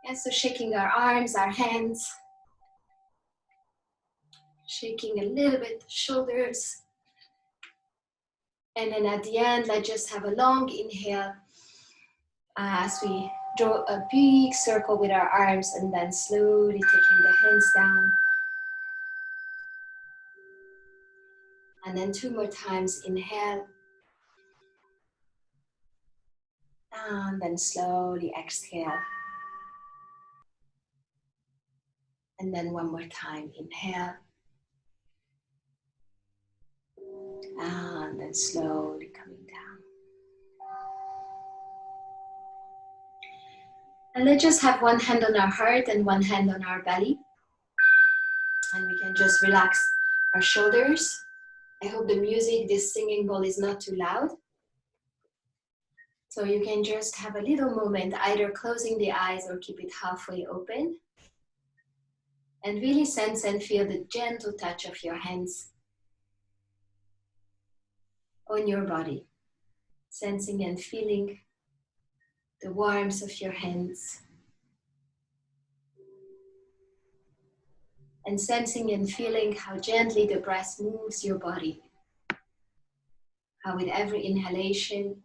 And so shaking our arms, our hands, shaking a little bit the shoulders. And then at the end, let's just have a long inhale as we draw a big circle with our arms and then slowly taking the hands down. And then 2 more times, inhale. And then slowly exhale. And then 1 more time, inhale. And then slowly coming down. And let's just have one hand on our heart and one hand on our belly. And we can just relax our shoulders. I hope the music, this singing bowl is not too loud. So you can just have a little moment, either closing the eyes or keep it halfway open. And really sense and feel the gentle touch of your hands on your body. Sensing and feeling the warmth of your hands. And sensing and feeling how gently the breath moves your body. How with every inhalation,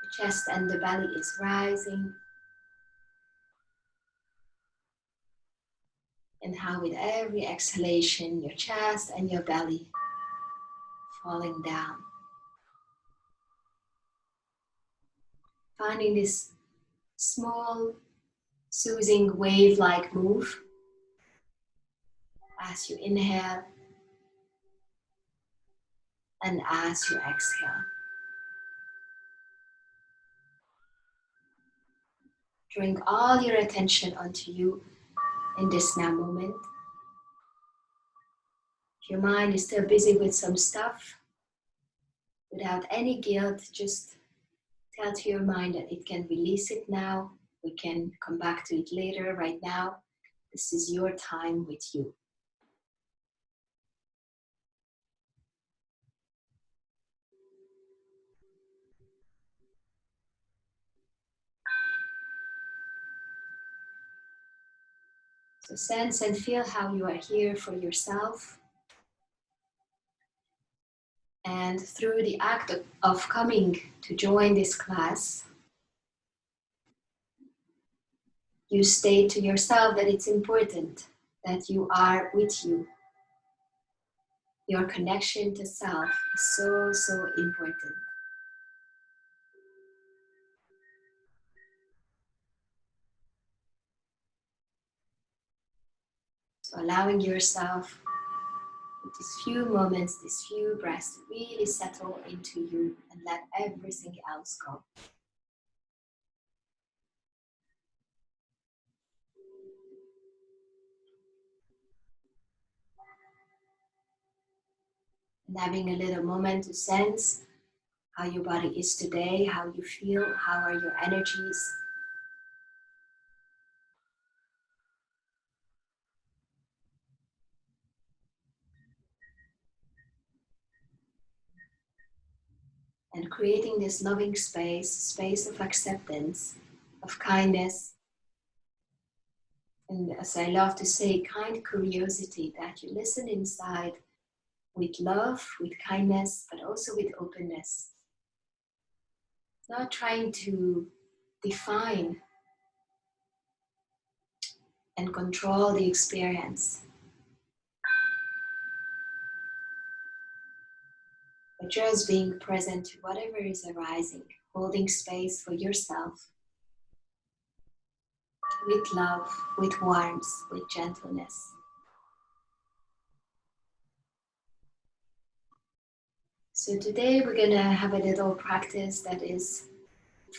the chest and the belly is rising. And how with every exhalation, your chest and your belly falling down. Finding this small, soothing wave-like move as you inhale and as you exhale. Drawing all your attention onto you in this now moment. If your mind is still busy with some stuff, without any guilt, just tell to your mind that it can release it now. We can come back to it later. Right now, this is your time with you. So sense and feel how you are here for yourself. And through the act of coming to join this class, you state to yourself that it's important that you are with you. Your connection to self is so, so important. So allowing yourself with these few moments, these few breaths to really settle into you and let everything else go. And having a little moment to sense how your body is today, how you feel, how are your energies. And creating this loving space of acceptance, of kindness, and as I love to say, kind curiosity, that you listen inside with love, with kindness, but also with openness. Not trying to define and control the experience, but just being present to whatever is arising, holding space for yourself with love, with warmth, with gentleness. So today we're gonna have a little practice that is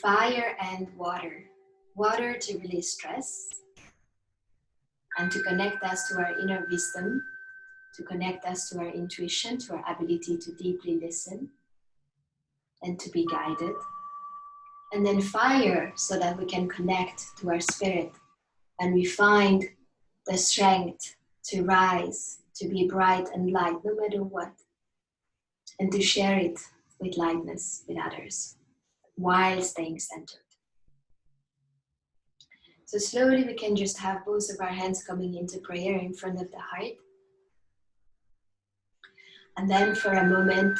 fire and water. Water to release stress and to connect us to our inner wisdom, to connect us to our intuition, to our ability to deeply listen and to be guided. And then fire, so that we can connect to our spirit and we find the strength to rise, to be bright and light no matter what, and to share it with lightness with others while staying centered. So slowly we can just have both of our hands coming into prayer in front of the heart. And then for a moment,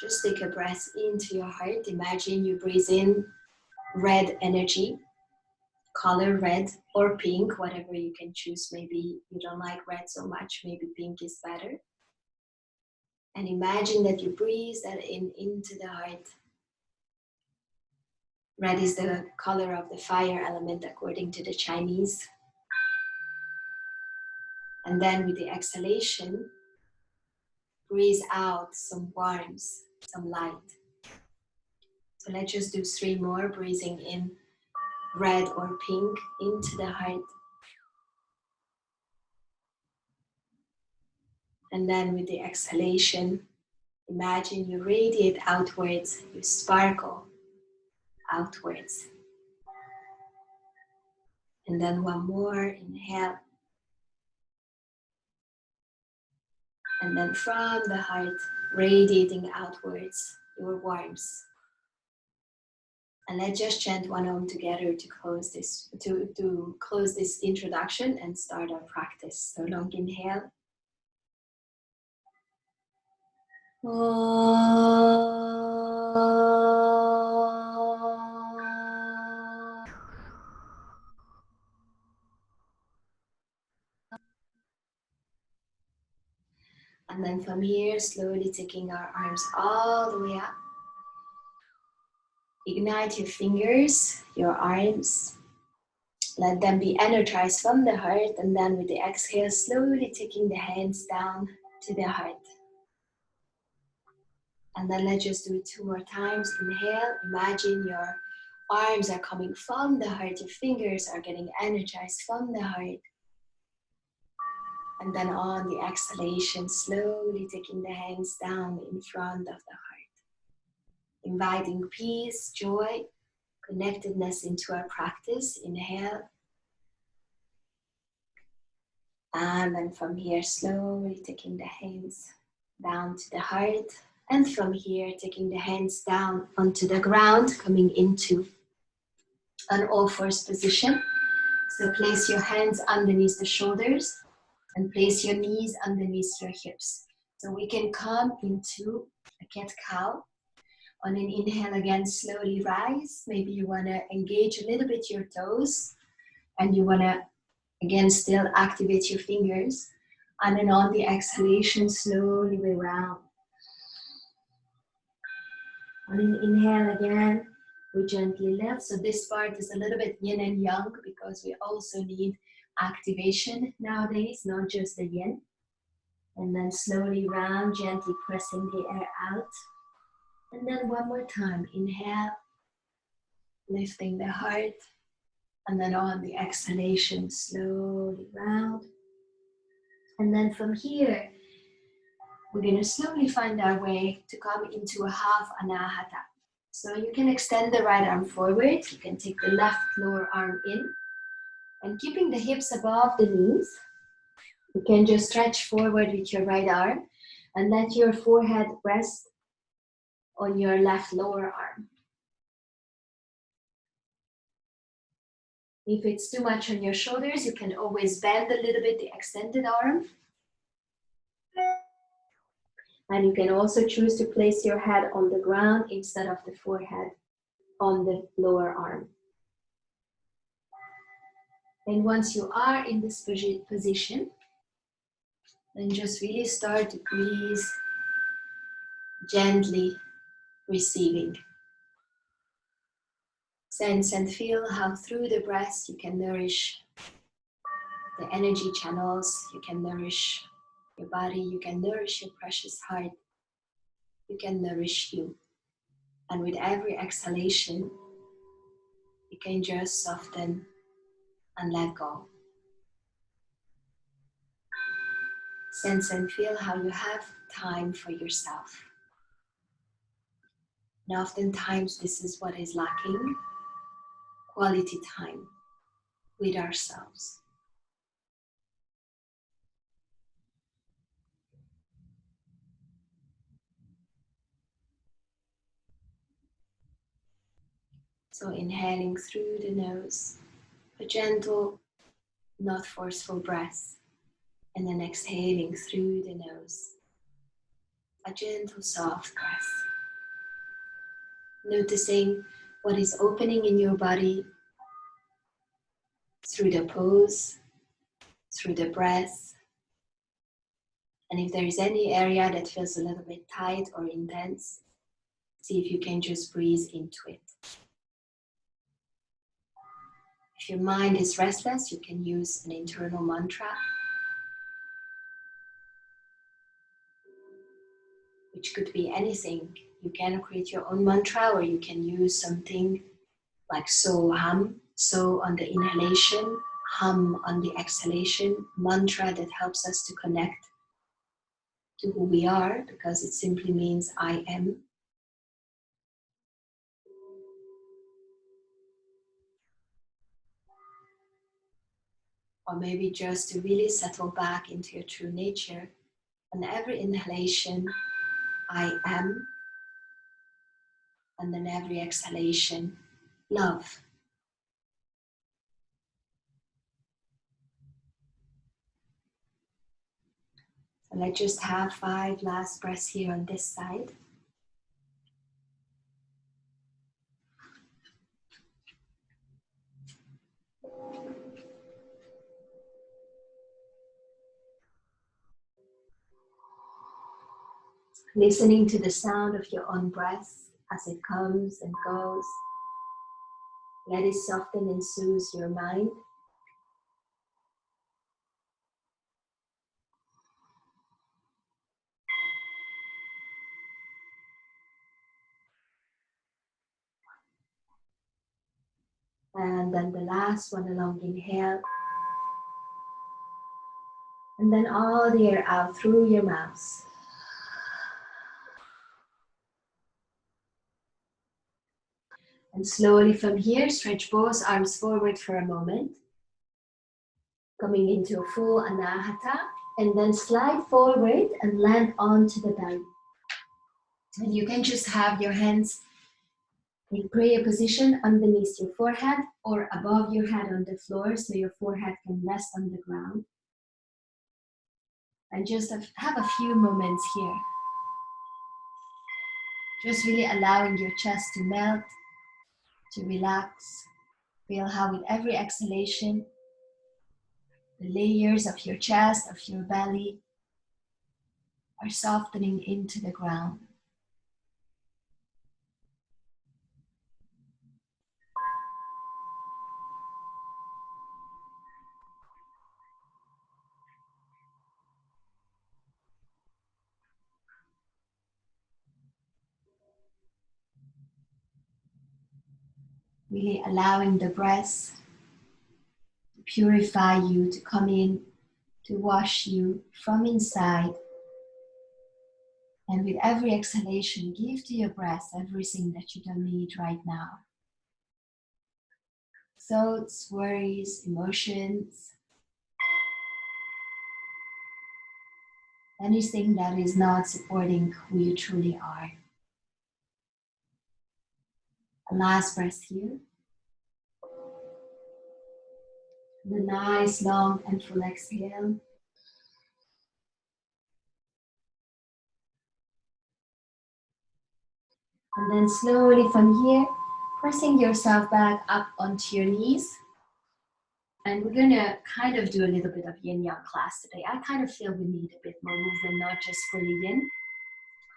just take a breath into your heart. Imagine you breathe in red energy, color red or pink, whatever you can choose. Maybe you don't like red so much, maybe pink is better. And imagine that you breathe that in into the heart. Red is the color of the fire element according to the Chinese. And then with the exhalation, breathe out some warmth, some light. So let's just do 3 more, breathing in red or pink into the heart. And then with the exhalation, imagine you radiate outwards, you sparkle outwards. And then 1 more, inhale. And then from the heart, radiating outwards, your warmth. And let's just chant 1 Om together to close this, to close this introduction and start our practice. So long inhale. And then from here, slowly taking our arms all the way up. Ignite your fingers, your arms. Let them be energized from the heart. And then with the exhale, slowly taking the hands down to the heart. And then let's just do it 2 more times. Inhale, imagine your arms are coming from the heart. Your fingers are getting energized from the heart. And then on the exhalation, slowly taking the hands down in front of the heart. Inviting peace, joy, connectedness into our practice. Inhale. And then from here, slowly taking the hands down to the heart. And from here, taking the hands down onto the ground, coming into an all-fours position. So place your hands underneath the shoulders and place your knees underneath your hips. So we can come into a cat-cow. On an inhale again, slowly rise. Maybe you want to engage a little bit your toes and you want to, again, still activate your fingers. And then on the exhalation, slowly way round. On an inhale again, we gently lift. So this part is a little bit yin and yang because we also need activation nowadays, not just the yin. And then slowly round, gently pressing the air out. And then 1 more time, inhale, lifting the heart. And then on the exhalation, slowly round. And then from here, we're going to slowly find our way to come into a half anahata. So you can extend the right arm forward. You can take the left lower arm in. And keeping the hips above the knees, you can just stretch forward with your right arm and let your forehead rest on your left lower arm. If it's too much on your shoulders, you can always bend a little bit the extended arm. And you can also choose to place your head on the ground instead of the forehead on the lower arm. And once you are in this position, then just really start to breathe, gently receiving. Sense and feel how through the breath you can nourish the energy channels, you can nourish your body, you can nourish your precious heart, you can nourish you. And with every exhalation, you can just soften and let go. Sense and feel how you have time for yourself. And oftentimes this is what is lacking, quality time with ourselves. So inhaling through the nose, a gentle, not forceful breath. And then exhaling through the nose. A gentle, soft breath. Noticing what is opening in your body through the pose, through the breath. And if there is any area that feels a little bit tight or intense, see if you can just breathe into it. If your mind is restless, you can use an internal mantra, which could be anything. You can create your own mantra, or you can use something like so hum, so on the inhalation, hum on the exhalation, mantra that helps us to connect to who we are, because it simply means I am. Or maybe just to really settle back into your true nature. On every inhalation, I am. And then every exhalation, love. So let's just have 5 last breaths here on this side. Listening to the sound of your own breath as it comes and goes. Let it soften and soothe your mind. And then the last one, a long inhale. And then all the air out through your mouth. And slowly from here, stretch both arms forward for a moment. Coming into a full anahata. And then slide forward and land onto the belly. And you can just have your hands in prayer position underneath your forehead or above your head on the floor, so your forehead can rest on the ground. And just have a few moments here. Just really allowing your chest to melt, to relax. Feel how with every exhalation, the layers of your chest, of your belly, are softening into the ground. Really allowing the breath to purify you, to come in, to wash you from inside. And with every exhalation, give to your breath everything that you don't need right now. Thoughts, worries, emotions, anything that is not supporting who you truly are. A last breath here. And a nice, long and full exhale. And then slowly from here, pressing yourself back up onto your knees. And we're gonna kind of do a little bit of yin-yang class today. I kind of feel we need a bit more movement, not just fully yin.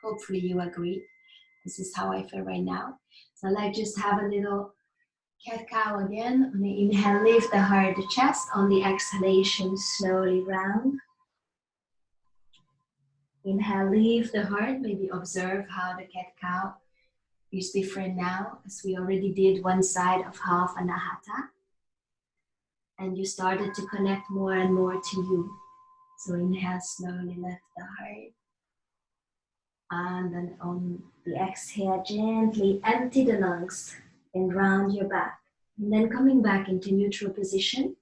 Hopefully you agree. This is how I feel right now. So let's just have a little cat-cow again. On the inhale, lift the heart, the chest. On the exhalation, slowly round. Inhale, lift the heart. Maybe observe how the cat-cow is different now, as we already did one side of half anahata. And you started to connect more and more to you. So inhale, slowly lift the heart. And then on the exhale, gently empty the lungs and round your back. And then coming back into neutral position.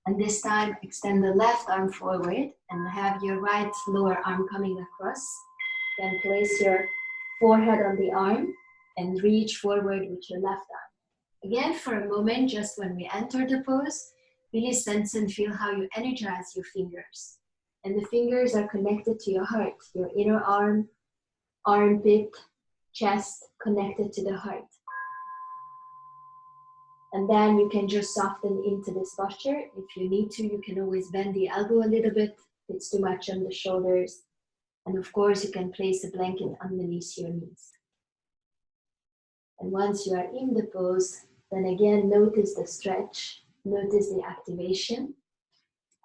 And this time, extend the left arm forward and have your right lower arm coming across. Then place your forehead on the arm and reach forward with your left arm. Again, for a moment, just when we enter the pose, really sense and feel how you energize your fingers. And the fingers are connected to your heart, your inner arm, armpit, chest, connected to the heart. And then you can just soften into this posture. If you need to, you can always bend the elbow a little bit if it's too much on the shoulders. And of course, you can place a blanket underneath your knees. And once you are in the pose, then again, notice the stretch, notice the activation,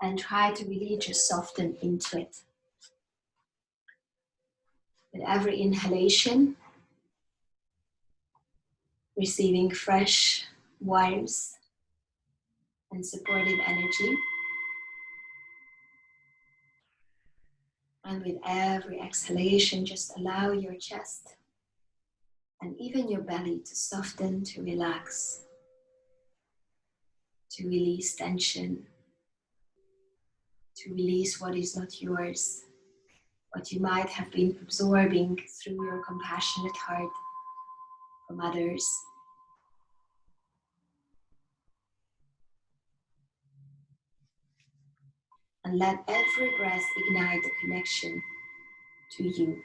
and try to really just soften into it. With every inhalation, receiving fresh, warmth, and supportive energy. And with every exhalation, just allow your chest and even your belly to soften, to relax, to release tension, to release what is not yours, what you might have been absorbing through your compassionate heart from others. And let every breath ignite the connection to you.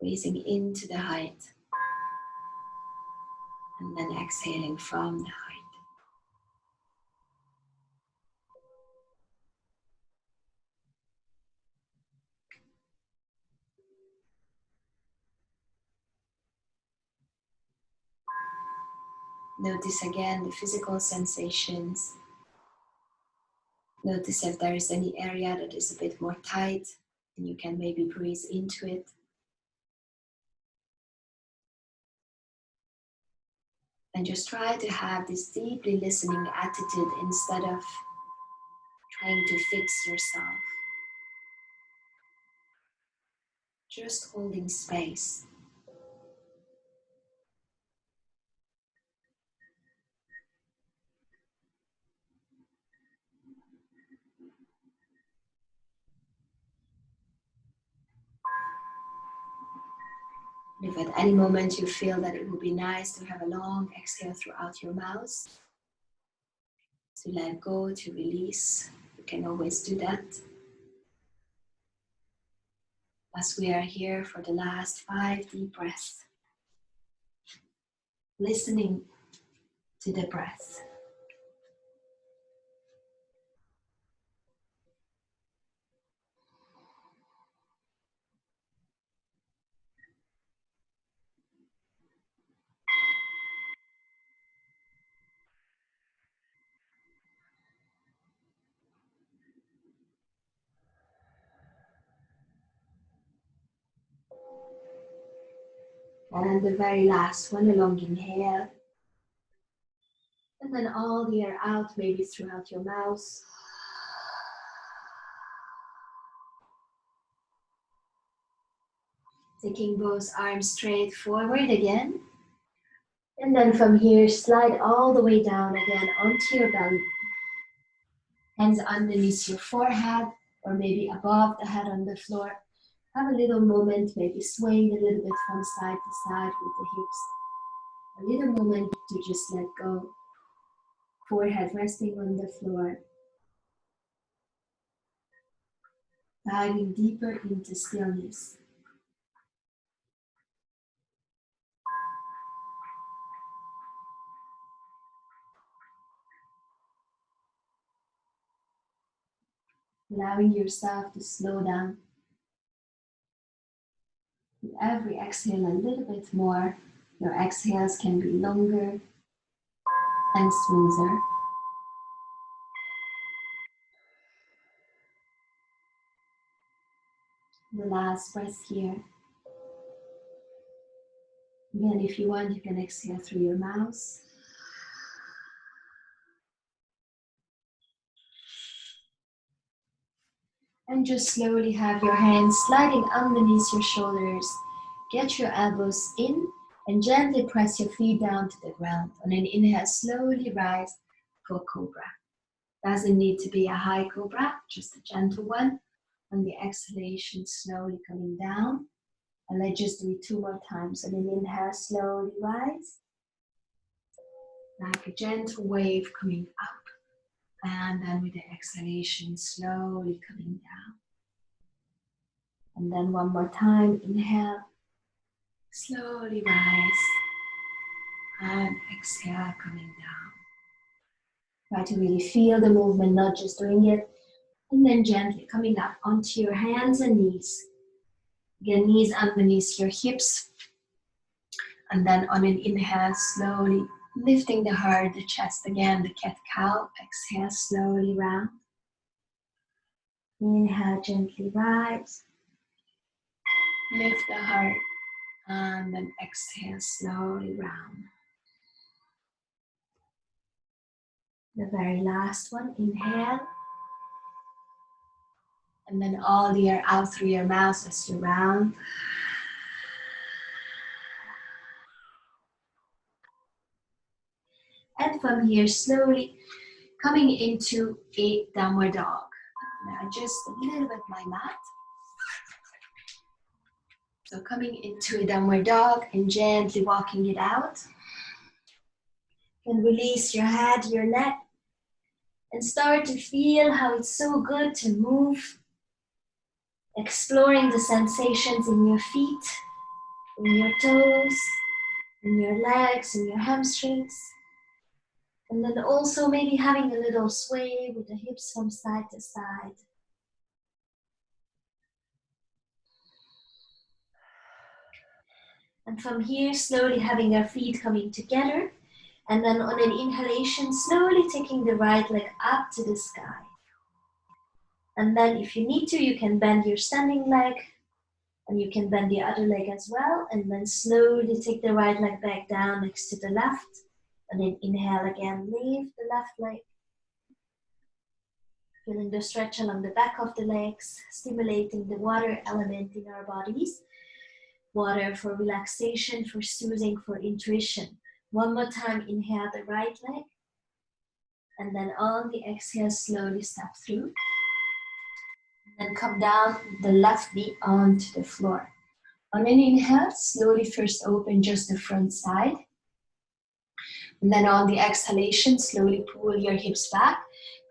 Breathing into the heart and then exhaling from the heart. Notice again the physical sensations. Notice if there is any area that is a bit more tight and you can maybe breathe into it. And just try to have this deeply listening attitude instead of trying to fix yourself. Just holding space. If at any moment you feel that it would be nice to have a long exhale throughout your mouth, to let go, to release, you can always do that. As we are here for the last 5 deep breaths, listening to the breath. And the very last one, a long inhale. And then all the air out, maybe throughout your mouth. Taking both arms straight forward again. And then from here, slide all the way down again onto your belly. Hands underneath your forehead or maybe above the head on the floor. Have a little moment, maybe swaying a little bit from side to side with the hips. A little moment to just let go. Forehead resting on the floor. Diving deeper into stillness. Allowing yourself to slow down. With every exhale a little bit more, your exhales can be longer and smoother. The last breath here. Again, if you want, you can exhale through your mouth. And just slowly have your hands sliding underneath your shoulders. Get your elbows in and gently press your feet down to the ground. On an inhale, slowly rise for cobra. Doesn't need to be a high cobra, just a gentle one. On the exhalation, slowly coming down. And let's just do it 2 more times. And then inhale, slowly rise. Like a gentle wave coming up. And then with the exhalation, slowly coming down. And then one more time, inhale. Slowly rise. And exhale, coming down. Try to really feel the movement, not just doing it. And then gently coming up onto your hands and knees. Again, knees underneath your hips. And then on an inhale, slowly lifting the heart, the chest again, the cat-cow. Exhale, slowly round. Inhale, gently rise. Lift the heart. And then exhale, slowly round. The very last one, inhale. And then all the air out through your mouth as you round. And from here, slowly coming into a downward dog. Now adjust a little bit my mat. So coming into a downward dog and gently walking it out. And release your head, your neck. And start to feel how it's so good to move. Exploring the sensations in your feet, in your toes, in your legs, in your hamstrings. And then also maybe having a little sway with the hips from side to side. And from here, slowly having our feet coming together. And then on an inhalation, slowly taking the right leg up to the sky. And then if you need to, you can bend your standing leg. And you can bend the other leg as well. And then slowly take the right leg back down next to the left. And then inhale again, lift the left leg. Feeling the stretch along the back of the legs, stimulating the water element in our bodies. Water for relaxation, for soothing, for intuition. One more time, inhale the right leg. And then on the exhale, slowly step through. And then come down the left knee onto the floor. On an inhale, slowly first open just the front side. And then on the exhalation, slowly pull your hips back,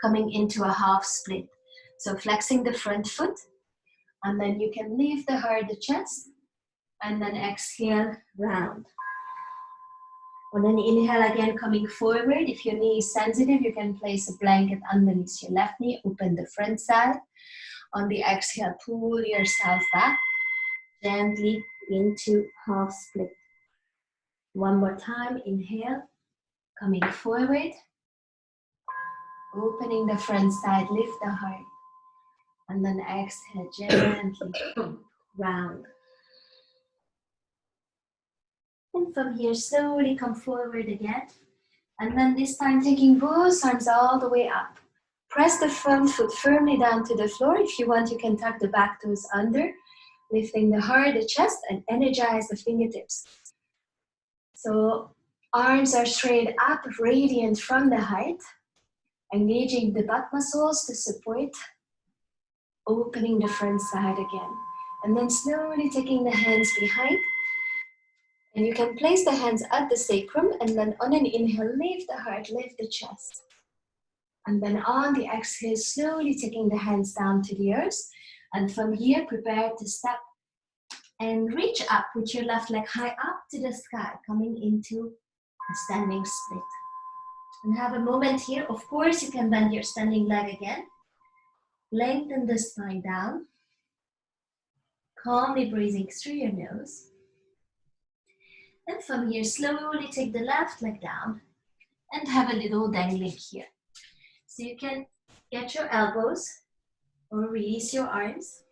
coming into a half split. So flexing the front foot. And then you can leave the heart, the chest. And then exhale, round. On an inhale again, coming forward. If your knee is sensitive, you can place a blanket underneath your left knee. Open the front side. On the exhale, pull yourself back. Gently into half split. One more time, inhale. Coming forward. Opening the front side, lift the heart. And then exhale, gently round. And from here, slowly come forward again. And then this time, taking both arms all the way up. Press the front foot firmly down to the floor. If you want, you can tuck the back toes under. Lifting the heart, the chest, and energize the fingertips. So arms are straight up, radiant from the height. Engaging the butt muscles to support. Opening the front side again. And then slowly taking the hands behind. And you can place the hands at the sacrum. And then on an inhale, lift the heart, lift the chest. And then on the exhale, slowly taking the hands down to the earth. And from here, prepare to step and reach up with your left leg high up to the sky, coming into a standing split. And have a moment here. Of course, you can bend your standing leg again. Lengthen the spine down. Calmly breathing through your nose. And from here, slowly take the left leg down and have a little dangling here. So you can get your elbows or release your arms.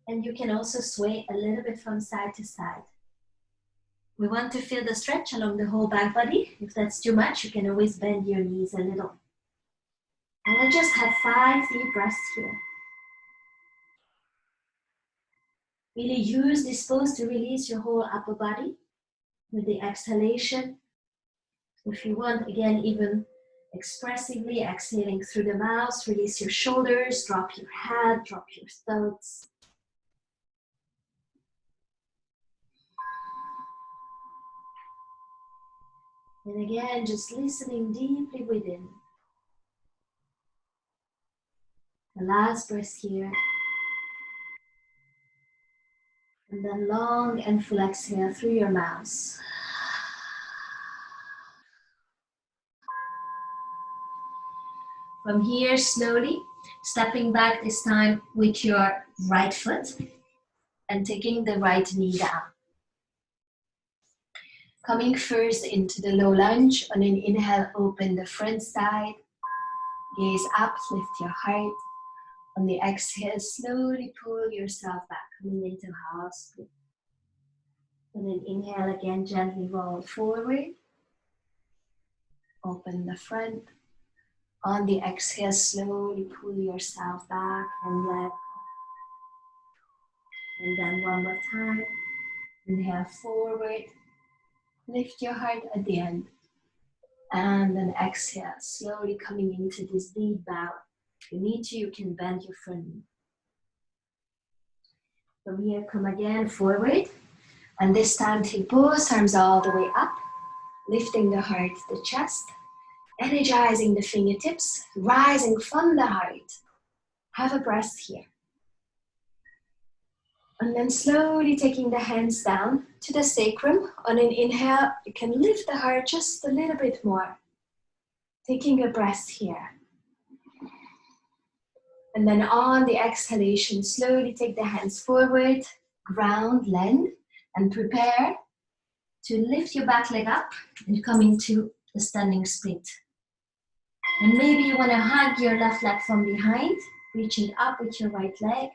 And you can also sway a little bit from side to side. We want to feel the stretch along the whole back body. If that's too much, you can always bend your knees a little. And I just have 5 deep breaths here. Really use this pose to release your whole upper body with the exhalation. If you want, again, even expressively exhaling through the mouth, release your shoulders, drop your head, drop your thoughts. And again, just listening deeply within. The last breath here. And then long and full exhale through your mouth. From here, slowly stepping back this time with your right foot and taking the right knee down. Coming first into the low lunge. On an inhale, open the front side. Gaze up, lift your heart. On the exhale, slowly pull yourself back, coming into half split. On an inhale, again, gently roll forward. Open the front. On the exhale, slowly pull yourself back and let go. And then one more time. Inhale forward. Lift your heart at the end. And then exhale, slowly coming into this deep bow. If you need to, you can bend your front knee. From here, come again forward. And this time, take both arms all the way up. Lifting the heart, the chest. Energizing the fingertips. Rising from the heart. Have a breath here. And then slowly taking the hands down to the sacrum. On an inhale, you can lift the heart just a little bit more. Taking a breath here. And then on the exhalation, slowly take the hands forward, ground, land, and prepare to lift your back leg up and come into the standing split. And maybe you want to hug your left leg from behind, reaching up with your right leg.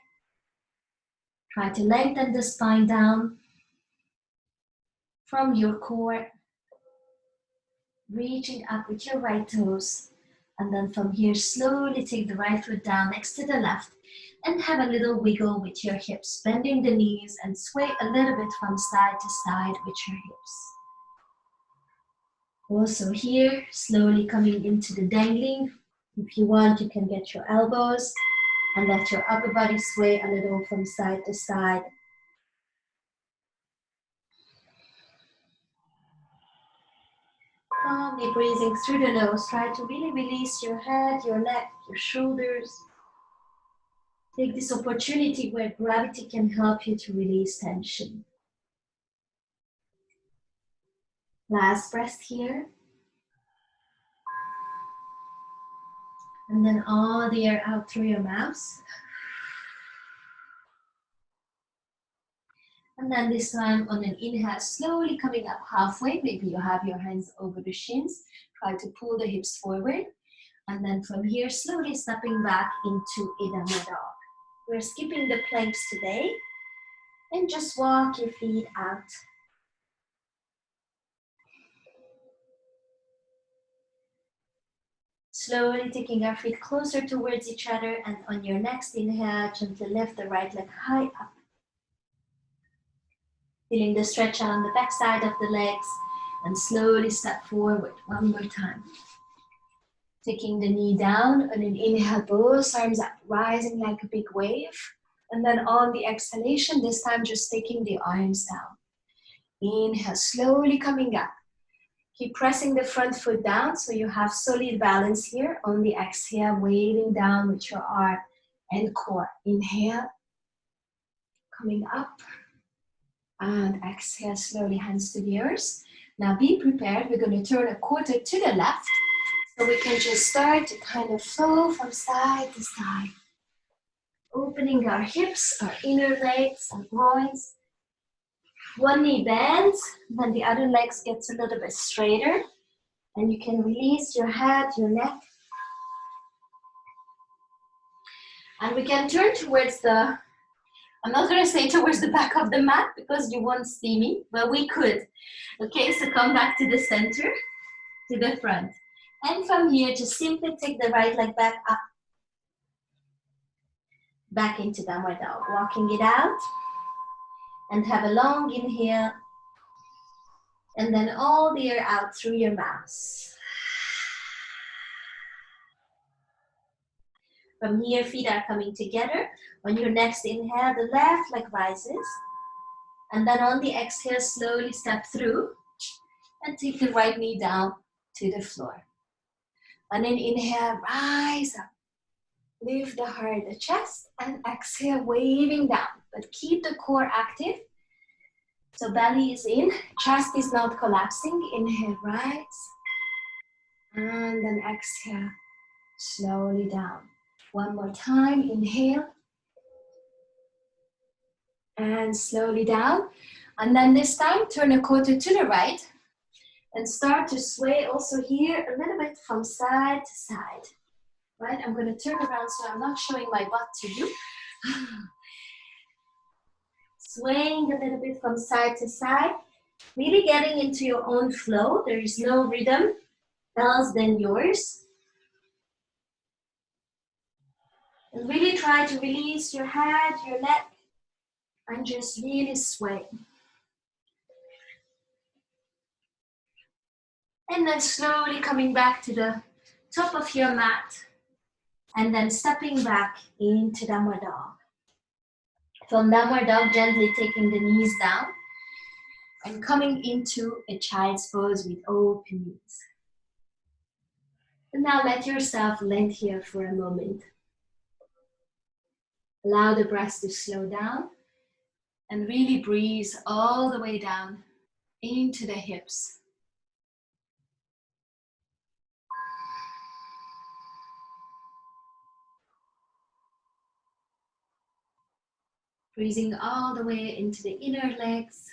Try to lengthen the spine down from your core, reaching up with your right toes. And then from here, slowly take the right foot down next to the left and have a little wiggle with your hips, bending the knees and sway a little bit from side to side with your hips. Also here, slowly coming into the dangling. If you want, you can get your elbows and let your upper body sway a little from side to side. Calmly breathing through the nose. Try to really release your head, your neck, your shoulders. Take this opportunity where gravity can help you to release tension. Last breath here. And then all the air out through your mouth. And then this time on an inhale, slowly coming up halfway. Maybe you have your hands over the shins. Try to pull the hips forward. And then from here, slowly stepping back into Idama Dog. We're skipping the planks today. And just walk your feet out. Slowly taking our feet closer towards each other. And on your next inhale, gently lift the right leg high up. Feeling the stretch out on the back side of the legs. And slowly step forward one more time. Taking the knee down on an inhale, both arms up, rising like a big wave. And then on the exhalation, this time just taking the arms down. Inhale, slowly coming up. Keep pressing the front foot down so you have solid balance here. On the exhale, weighting down with your arm and core. Inhale, coming up. And exhale, slowly hands to the earth. Now be prepared, we're going to turn a quarter to the left. So we can just start to kind of flow from side to side. Opening our hips, our inner legs and groins. One knee bends, then the other leg gets a little bit straighter. And you can release your head, your neck. And we can turn towards the, I'm not going to say towards the back of the mat because you won't see me, but we could. Okay, so come back to the center, to the front. And from here, just simply take the right leg back up. Back into downward dog, walking it out. And have a long inhale. And then all the air out through your mouth. From here, feet are coming together. On your next inhale, the left leg rises. And then on the exhale, slowly step through. And take the right knee down to the floor. And then inhale, rise up. Lift the heart, the chest, and exhale, waving down. But keep the core active. So belly is in, chest is not collapsing. Inhale, rise. And then exhale, slowly down. One more time, inhale. And slowly down. And then this time, turn a quarter to the right. And start to sway also here a little bit from side to side. Right, I'm going to turn around so I'm not showing my butt to you. Swaying a little bit from side to side. Really getting into your own flow. There is no rhythm else than yours. And really try to release your head, your neck, and just really sway. And then slowly coming back to the top of your mat. And then stepping back into downward dog. From downward dog, gently taking the knees down. And coming into a child's pose with open knees. And now let yourself land here for a moment. Allow the breath to slow down and really breathe all the way down into the hips. Breathing all the way into the inner legs.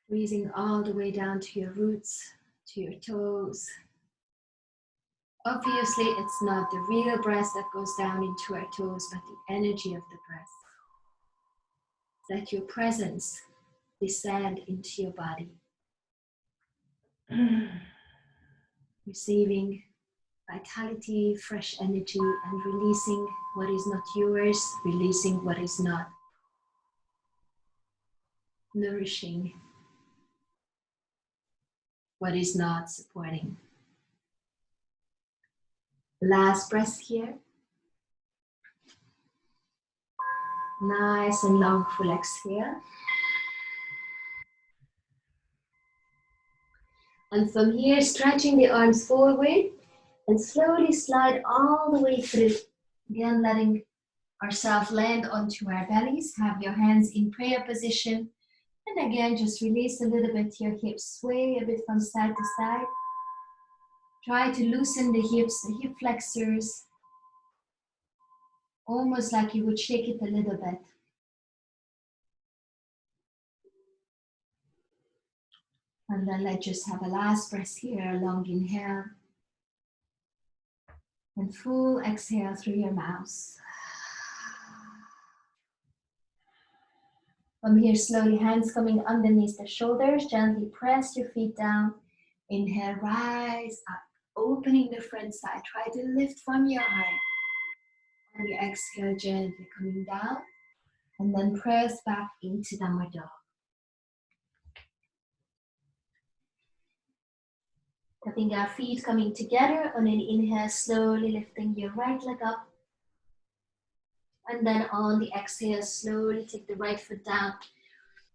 Breathing all the way down to your roots, to your toes. Obviously, it's not the real breath that goes down into our toes, but the energy of the breath. Let your presence descend into your body. Receiving vitality, fresh energy, and releasing what is not yours, releasing what is not nourishing, what is not supporting. Last breath here. Nice and long full exhale. And from here, stretching the arms forward and slowly slide all the way through. Again, letting ourselves land onto our bellies. Have your hands in prayer position. And again, just release a little bit your hips. Sway a bit from side to side. Try to loosen the hips, the hip flexors. Almost like you would shake it a little bit. And then let's just have a last breath here. A long inhale. And full exhale through your mouth. From here, slowly, hands coming underneath the shoulders. Gently press your feet down. Inhale, rise up. Opening the front side. Try to lift from your heart. On the exhale, gently coming down. And then press back into downward dog. Tapping our feet coming together. On an inhale, slowly lifting your right leg up. And then on the exhale, slowly take the right foot down.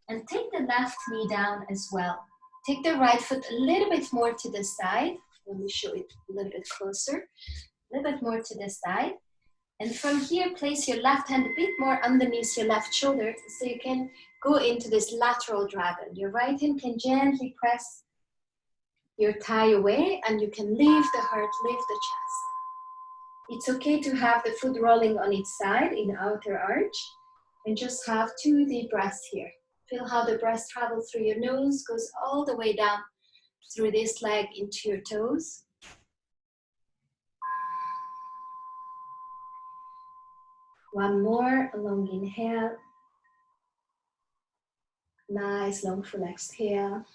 And take the left knee down as well. Take the right foot a little bit more to the side. Let me show it a little bit closer. A little bit more to the side. And from here, place your left hand a bit more underneath your left shoulder so you can go into this lateral dragon. Your right hand can gently press your thigh away and you can lift the heart, lift the chest. It's okay to have the foot rolling on its side in outer arch and just have 2 deep breaths here. Feel how the breath travels through your nose, goes all the way down through this leg into your toes. One more, a long inhale. Nice, long full exhale.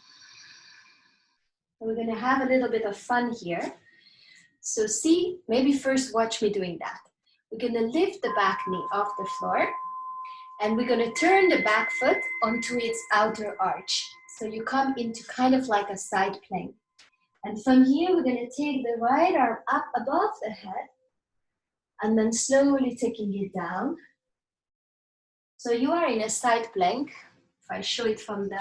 We're gonna have a little bit of fun here. So see, maybe first watch me doing that. We're gonna lift the back knee off the floor and we're gonna turn the back foot onto its outer arch. So you come into kind of like a side plank. And from here, we're gonna take the right arm up above the head and then slowly taking it down. So you are in a side plank. if I show it from the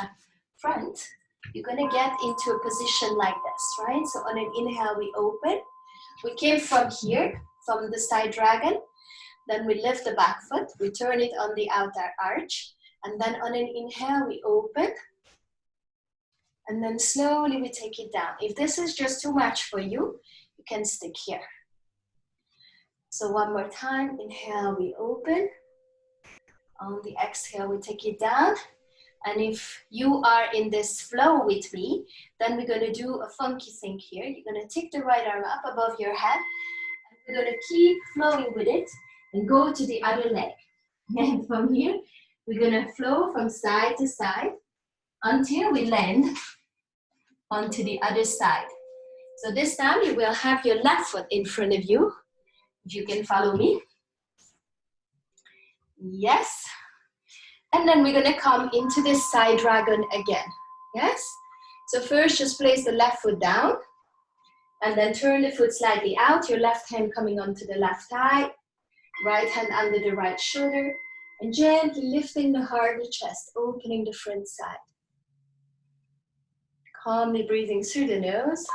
front, you're gonna get into a position like this, right? So on an inhale, we open. We came from here, from the side dragon. Then we lift the back foot, we turn it on the outer arch. And then on an inhale, we open. And then slowly we take it down. If this is just too much for you, you can stick here. So one more time, inhale, we open. On the exhale, we take it down. And if you are in this flow with me, then we're gonna do a funky thing here. You're gonna take the right arm up above your head, and we're gonna keep flowing with it and go to the other leg. And from here, we're gonna flow from side to side until we land onto the other side. So this time you will have your left foot in front of you, if you can follow me. Yes. And then we're gonna come into this side dragon again. Yes? So first just place the left foot down and then turn the foot slightly out, your left hand coming onto the left thigh, right hand under the right shoulder, and gently lifting the heart, the chest, opening the front side. Calmly breathing through the nose.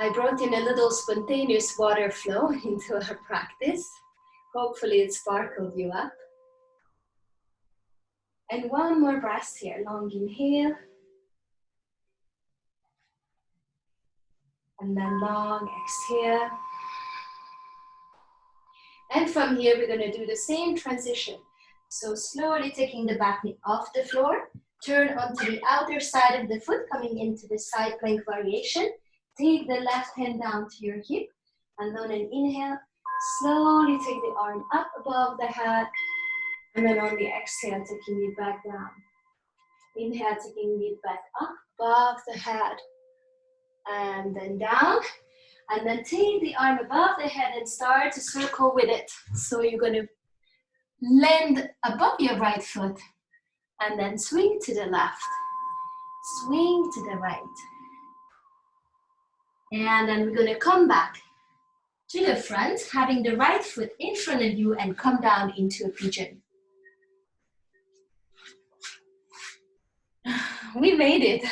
I brought in a little spontaneous water flow into our practice. Hopefully it sparkled you up. And one more breath here, long inhale. And then long exhale. And from here, we're gonna do the same transition. So slowly taking the back knee off the floor, turn onto the outer side of the foot, coming into the side plank variation. Take the left hand down to your hip, and on an inhale, slowly take the arm up above the head, and then on the exhale, taking it back down. Inhale, taking it back up above the head, and then down. And then take the arm above the head and start to circle with it. So you're gonna land above your right foot, and then swing to the left, swing to the right. And then we're gonna come back to the front, having the right foot in front of you and come down into a pigeon. We made it.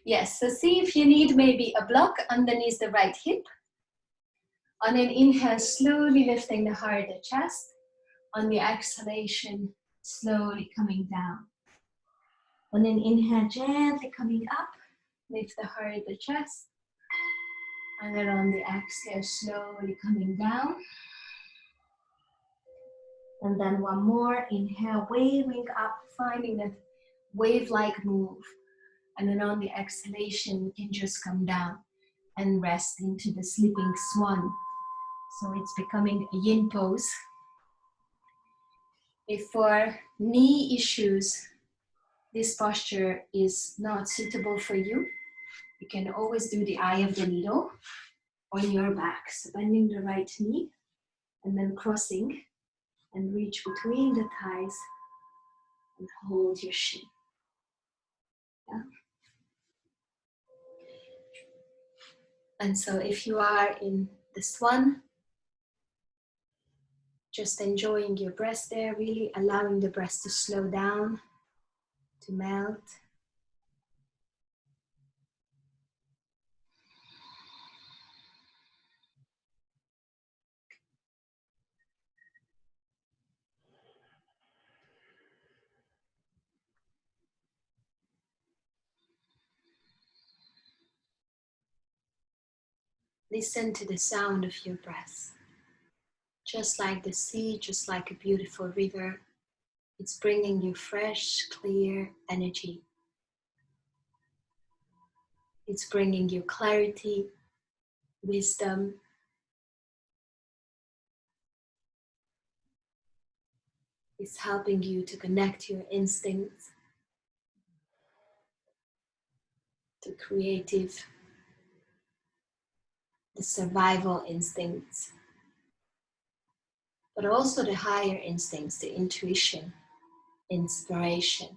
Yes, so see if you need maybe a block underneath the right hip. On an inhale, slowly lifting the heart, the chest. On the exhalation, slowly coming down. On an inhale, gently coming up, lift the heart, the chest. And then on the exhale, slowly coming down. And then one more, inhale, waving up, finding that wave-like move. And then on the exhalation, you can just come down and rest into the sleeping swan. So it's becoming a yin pose. If for knee issues, this posture is not suitable for you, you can always do the eye of the needle on your back. So bending the right knee and then crossing and reach between the thighs and hold your shin. Yeah. And so if you are in the swan, just enjoying your breath there, really allowing the breath to slow down, to melt. Listen to the sound of your breath. Just like the sea, just like a beautiful river, it's bringing you fresh, clear energy. It's bringing you clarity, wisdom. It's helping you to connect your instincts to creative, the survival instincts, but also the higher instincts, the intuition, inspiration,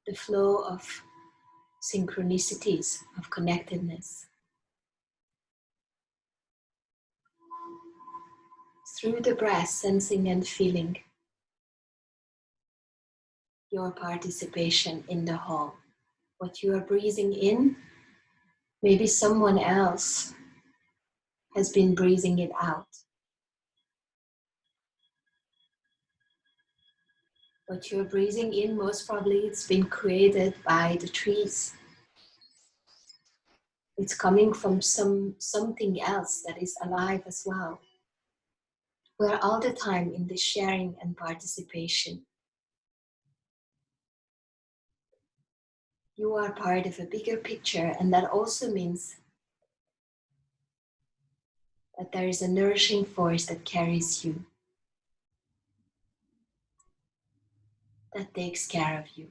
the flow of synchronicities, of connectedness. Through the breath, sensing and feeling your participation in the whole. What you are breathing in, maybe someone else has been breathing it out. What you're breathing in, most probably it's been created by the trees. It's coming from something else that is alive as well. We're all the time in the sharing and participation. You are part of a bigger picture, and that also means that there is a nourishing force that carries you, that takes care of you.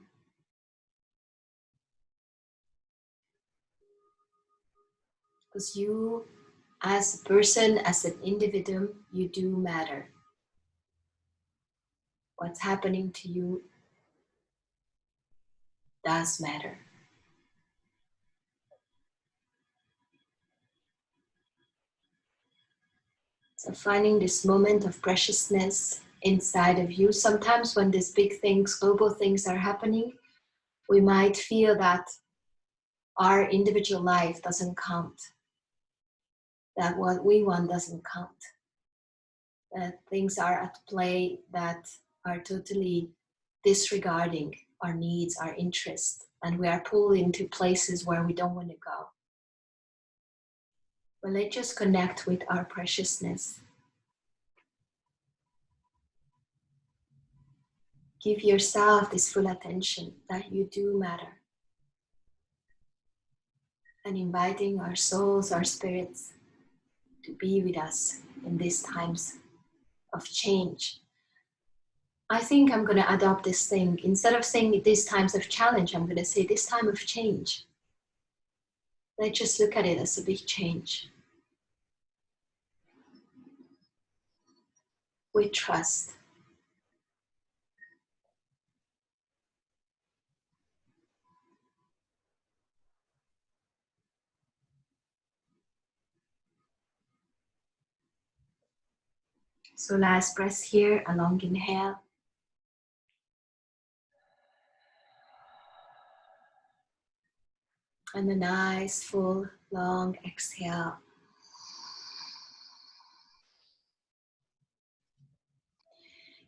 Because you, as a person, as an individual, you do matter. What's happening to you does matter. So finding this moment of preciousness inside of you. Sometimes when these big things, global things are happening, we might feel that our individual life doesn't count, that what we want doesn't count, that things are at play that are totally disregarding our needs, our interests, and we are pulled into places where we don't want to go. But let's just connect with our preciousness. Give yourself this full attention that you do matter. And inviting our souls, our spirits to be with us in these times of change. I think I'm going to adopt this thing. Instead of saying these times of challenge, I'm going to say this time of change. Let's just look at it as a big change. With trust. So last breath here, a long inhale. And a nice, full, long exhale.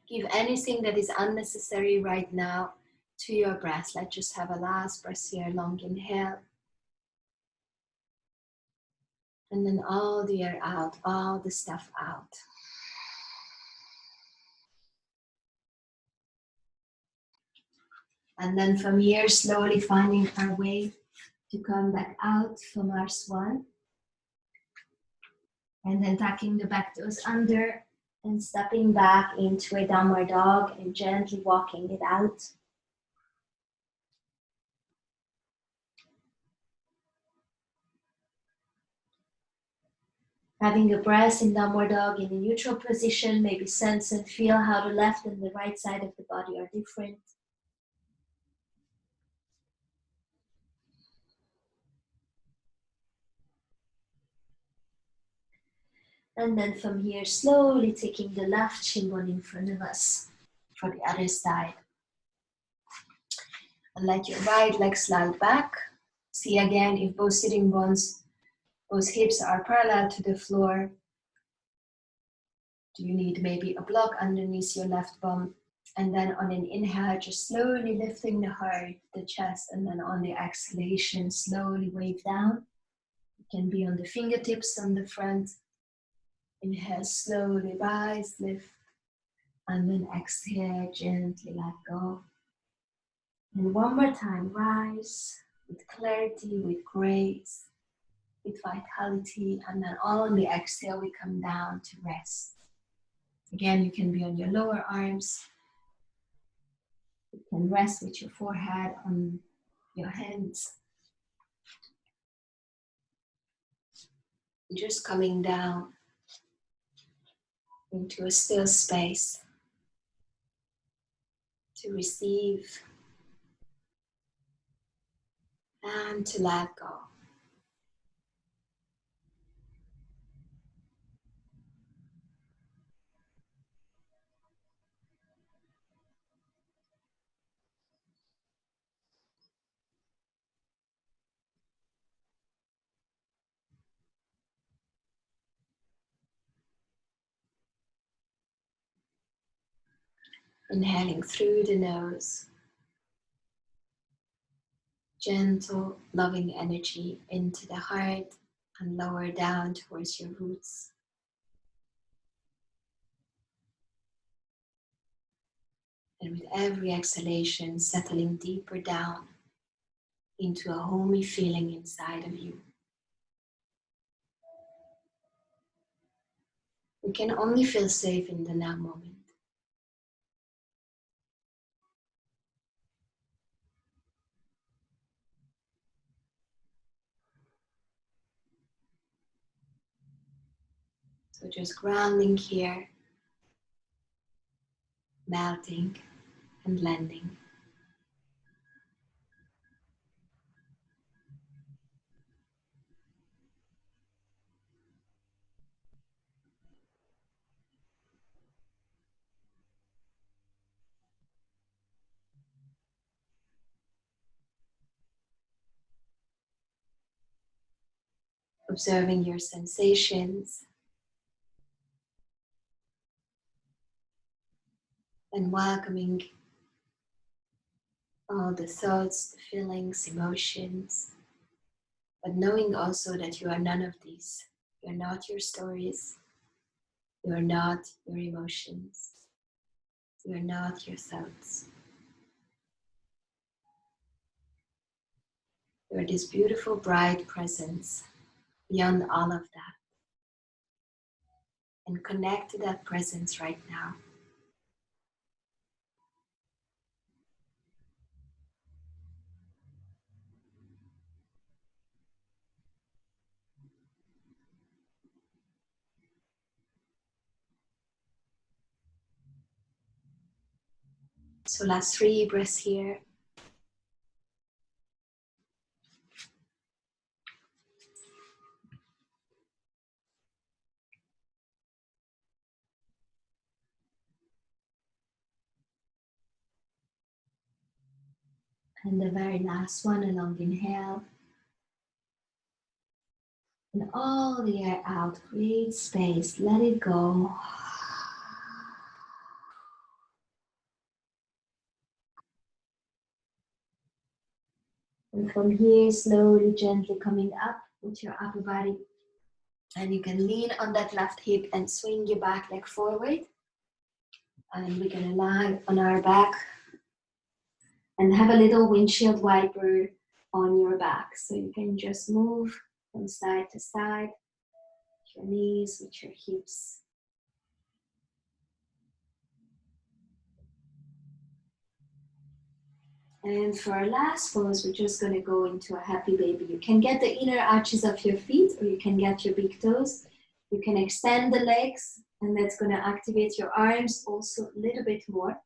Give anything that is unnecessary right now to your breath. Let's just have a last breath here, long inhale. And then all the air out, all the stuff out. And then from here, slowly finding our way to come back out from our swan. And then tucking the back toes under and stepping back into a downward dog and gently walking it out. Having a breath in downward dog in a neutral position, maybe sense and feel how the left and the right side of the body are different. And then from here, slowly taking the left shin bone in front of us for the other side. And let your right leg slide back. See again if both sitting bones, both hips are parallel to the floor. Do you need maybe a block underneath your left bum? And then on an inhale, just slowly lifting the heart, the chest, and then on the exhalation, slowly wave down. It can be on the fingertips on the front. Inhale, slowly rise, lift, and then exhale, gently let go. And one more time, rise with clarity, with grace, with vitality, and then on the exhale, we come down to rest. Again, you can be on your lower arms. You can rest with your forehead on your hands. Just coming down into a still space to receive and to let go. Inhaling through the nose. Gentle, loving energy into the heart and lower down towards your roots. And with every exhalation, settling deeper down into a homey feeling inside of you. We can only feel safe in the now moment. So just grounding here, melting and blending. Observing your sensations and welcoming all the thoughts, the feelings, emotions, but knowing also that you are none of these. You're not your stories. You're not your emotions. You're not your thoughts. You're this beautiful, bright presence beyond all of that. And connect to that presence right now. So last 3 breaths here. And the very last one, a long inhale. And all the air out, create space, let it go. And from here, slowly, gently coming up with your upper body. And you can lean on that left hip and swing your back leg forward. And we're gonna lie on our back and have a little windshield wiper on your back. So you can just move from side to side, with your knees, with your hips. And for our last pose, we're just gonna go into a happy baby. You can get the inner arches of your feet or you can get your big toes. You can extend the legs and that's gonna activate your arms also a little bit more.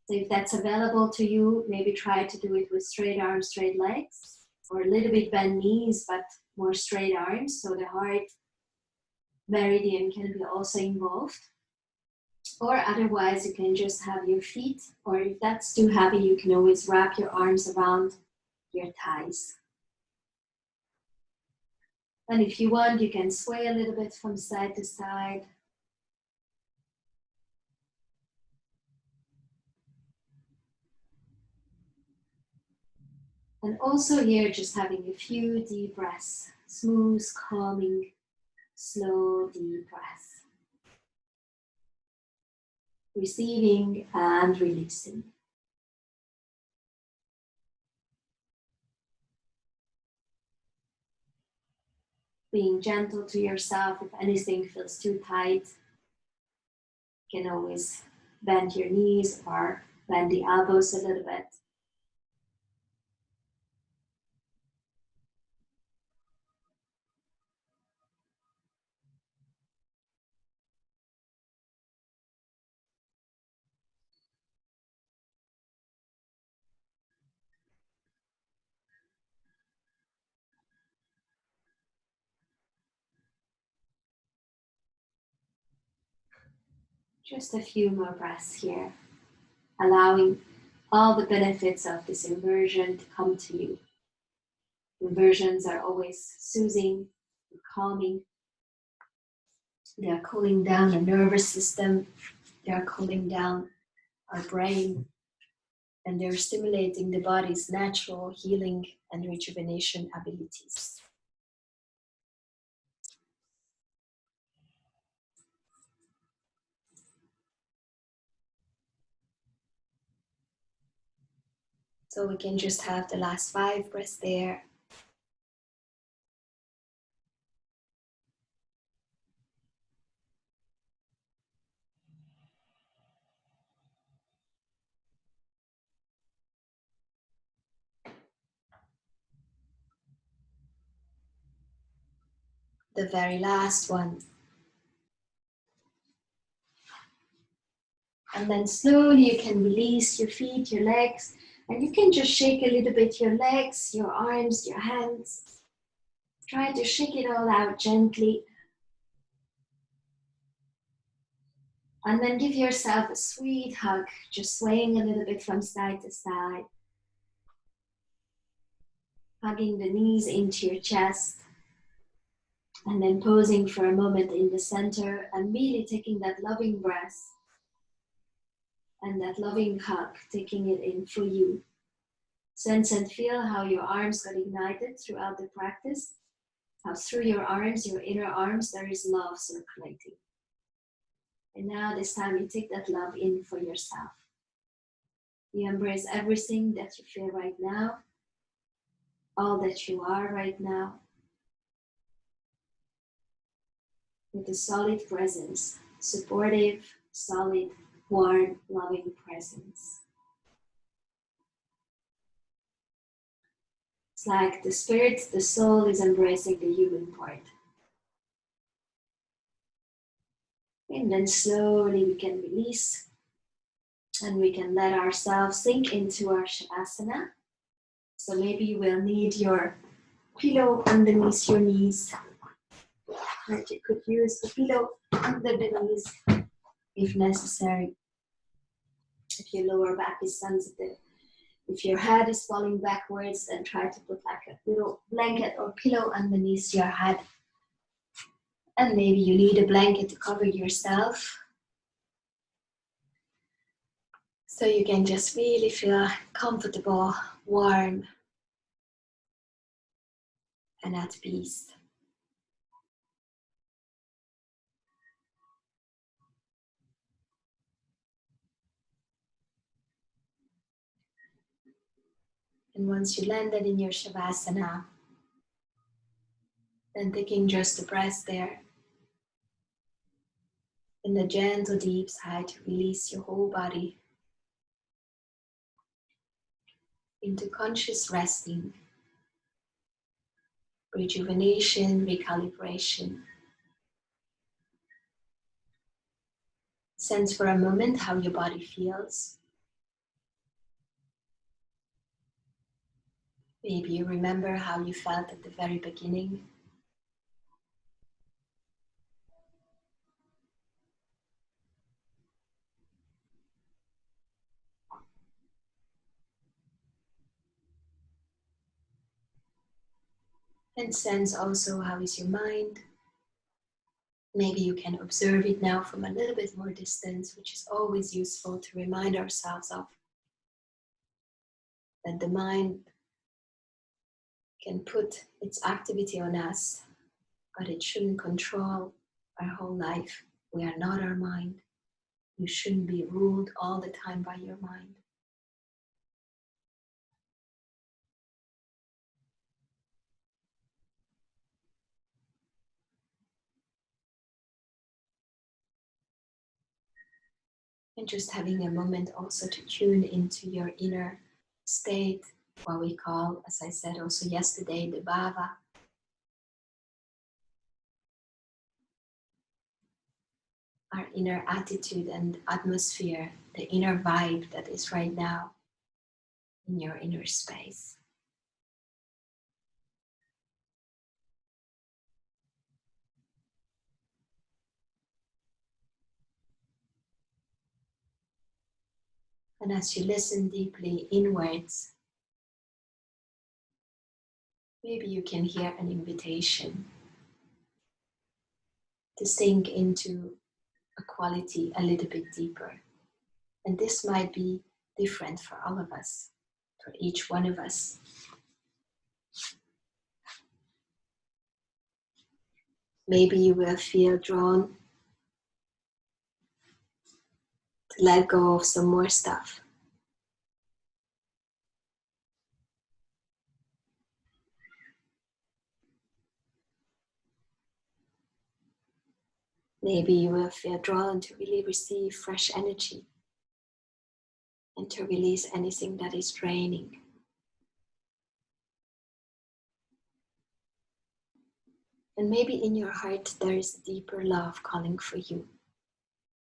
So if that's available to you, maybe try to do it with straight arms, straight legs, or a little bit bent knees, but more straight arms. So the heart meridian can be also involved. Or otherwise, you can just have your feet, or if that's too heavy, you can always wrap your arms around your thighs. And if you want, you can sway a little bit from side to side. And also here, just having a few deep breaths, smooth, calming, slow, deep breaths. Receiving and releasing. Being gentle to yourself. If anything feels too tight, you can always bend your knees or bend the elbows a little bit. Just a few more breaths here, allowing all the benefits of this immersion to come to you. Inversions are always soothing and calming. They are cooling down the nervous system. They are cooling down our brain, and they're stimulating the body's natural healing and rejuvenation abilities. So we can just have the last 5 breaths there. The very last one. And then slowly you can release your feet, your legs, and you can just shake a little bit your legs, your arms, your hands. Try to shake it all out gently. And then give yourself a sweet hug, just swaying a little bit from side to side. Hugging the knees into your chest. And then posing for a moment in the center and really taking that loving breath and that loving hug, taking it in for you. Sense and feel how your arms got ignited throughout the practice. How through your arms, your inner arms, there is love circulating. And now this time you take that love in for yourself. You embrace everything that you feel right now, all that you are right now, with a solid presence, supportive, solid, warm, loving presence. It's like the spirit, the soul is embracing the human part. And then slowly we can release and we can let ourselves sink into our Shavasana. So maybe you will need your pillow underneath your knees. And you could use the pillow under the knees if necessary. If your lower back is sensitive. If your head is falling backwards, then try to put like a little blanket or pillow underneath your head. And maybe you need a blanket to cover yourself. So you can just really feel comfortable, warm, and at peace. And once you landed in your Shavasana, then taking just a breath there. In the gentle deep sigh to release your whole body into conscious resting, rejuvenation, recalibration. Sense for a moment how your body feels. Maybe you remember how you felt at the very beginning. And sense also how is your mind. Maybe you can observe it now from a little bit more distance, which is always useful to remind ourselves of. That the mind can put its activity on us, but it shouldn't control our whole life. We are not our mind. You shouldn't be ruled all the time by your mind. And just having a moment also to tune into your inner state, what we call, as I said also yesterday, the bhava. Our inner attitude and atmosphere, the inner vibe that is right now in your inner space. And as you listen deeply inwards, maybe you can hear an invitation to sink into a quality a little bit deeper. And this might be different for all of us, for each one of us. Maybe you will feel drawn to let go of some more stuff. Maybe you will feel drawn to really receive fresh energy and to release anything that is draining. And maybe in your heart there is a deeper love calling for you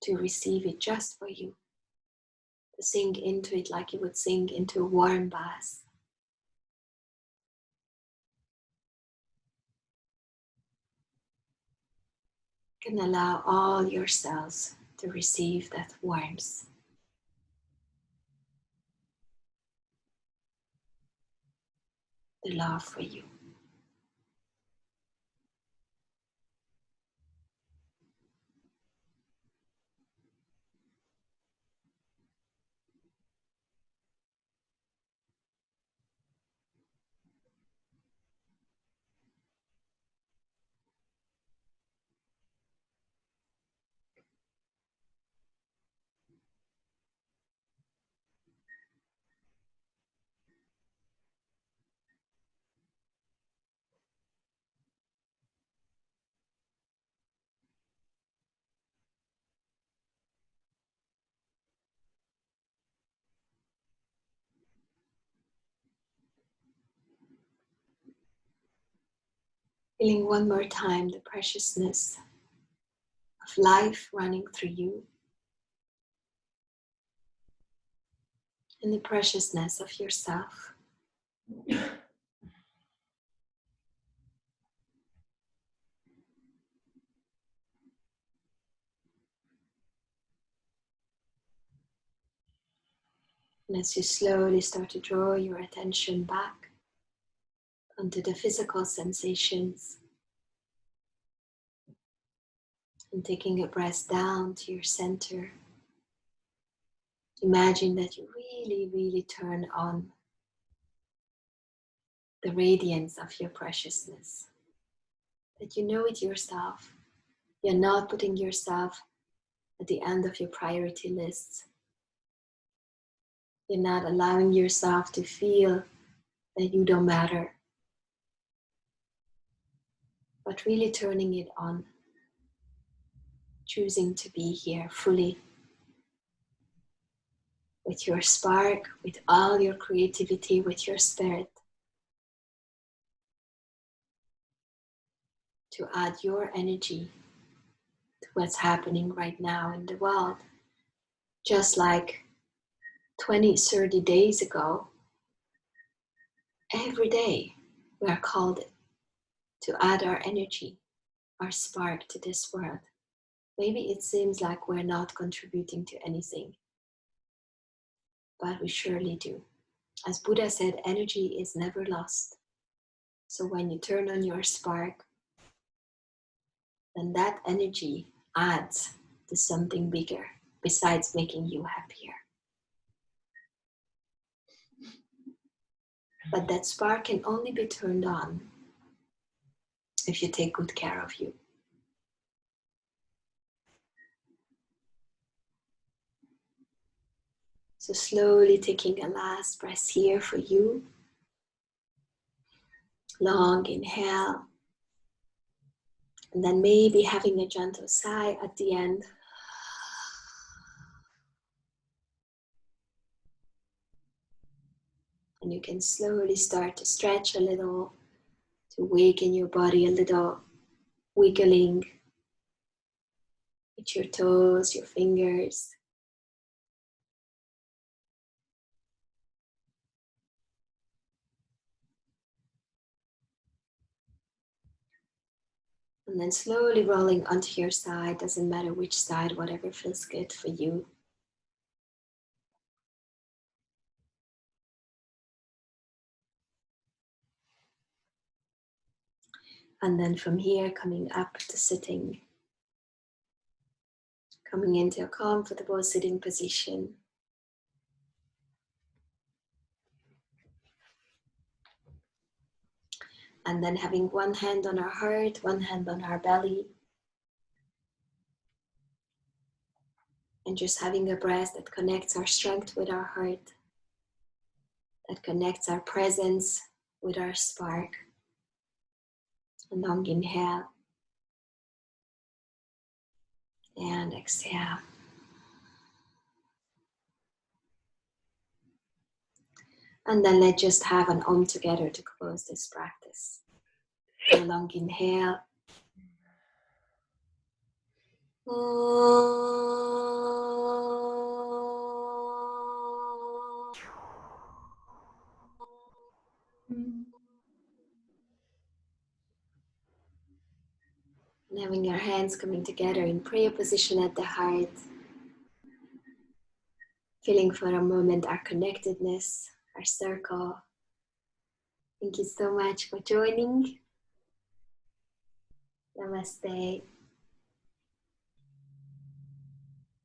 to receive it just for you, to sink into it like you would sink into a warm bath. You can allow all your cells to receive that warmth. The love for you. Feeling one more time the preciousness of life running through you and the preciousness of yourself. And as you slowly start to draw your attention back onto the physical sensations and taking a breath down to your center, imagine that you really turn on the radiance of your preciousness, that you know it yourself. You're not putting yourself at the end of your priority lists. You're not allowing yourself to feel that you don't matter, but really turning it on, choosing to be here fully with your spark, with all your creativity, with your spirit, to add your energy to what's happening right now in the world. Just like 20, 30 days ago, every day we are called to add our energy, our spark to this world. Maybe it seems like we're not contributing to anything, but we surely do. As Buddha said, energy is never lost. So when you turn on your spark, then that energy adds to something bigger besides making you happier. But that spark can only be turned on if you take good care of you. So slowly taking a last breath here for you. Long inhale. And then maybe having a gentle sigh at the end. And you can slowly start to stretch a little, to waken your body a little, wiggling with your toes, your fingers. And then slowly rolling onto your side, doesn't matter which side, whatever feels good for you. And then from here, coming up to sitting, coming into a comfortable sitting position. And then having one hand on our heart, one hand on our belly. And just having a breath that connects our strength with our heart, that connects our presence with our spark. A long inhale and exhale. And then let's just have an Om together to close this practice. A long inhale. And having our hands coming together in prayer position at the heart. Feeling for a moment our connectedness, our circle. Thank you so much for joining. Namaste.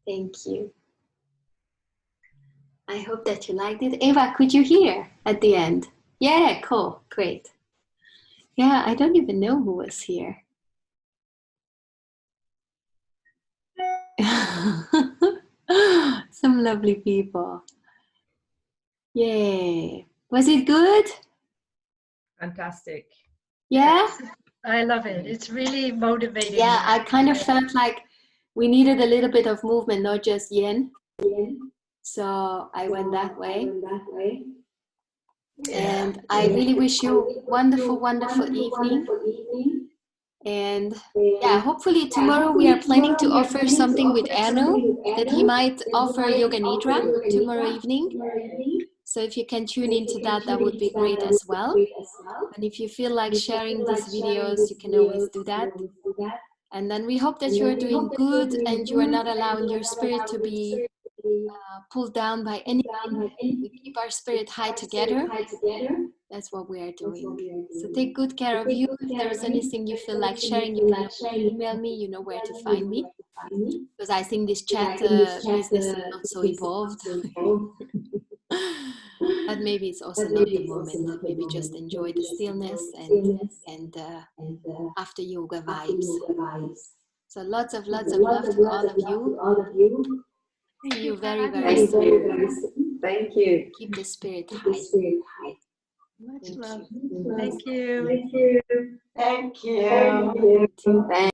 Thank you. I hope that you liked it. Eva, could you hear at the end? Yeah, cool, great. Yeah, I don't even know who was here. Some lovely people. Yay. Was it good? Fantastic. Yeah? I love it. It's really motivating. Yeah, I kind of felt like we needed a little bit of movement, not just yin. So I went that way. And I really wish you a wonderful, wonderful evening. And yeah, hopefully tomorrow we are planning to offer something with Anu, that he might offer Yoga Nidra tomorrow evening. So if you can tune into that, that would be great as well. And if you feel like sharing these videos, you can always do that. And then we hope that you're doing good and you are not allowing your spirit to be pulled down by anything. We keep our spirit high together. That's what we are doing. So take good care of you. If there's anything you feel like sharing, you can email me. You know where to find me. Because I think this chat business is not so evolved. But maybe it's also not the moment. Maybe just enjoy the stillness and after yoga vibes. So lots of love to all of you. See you very, very soon. Thank you. Keep the spirit high. Much Thank love. you. Thank you. Thank you. Thank you. Thank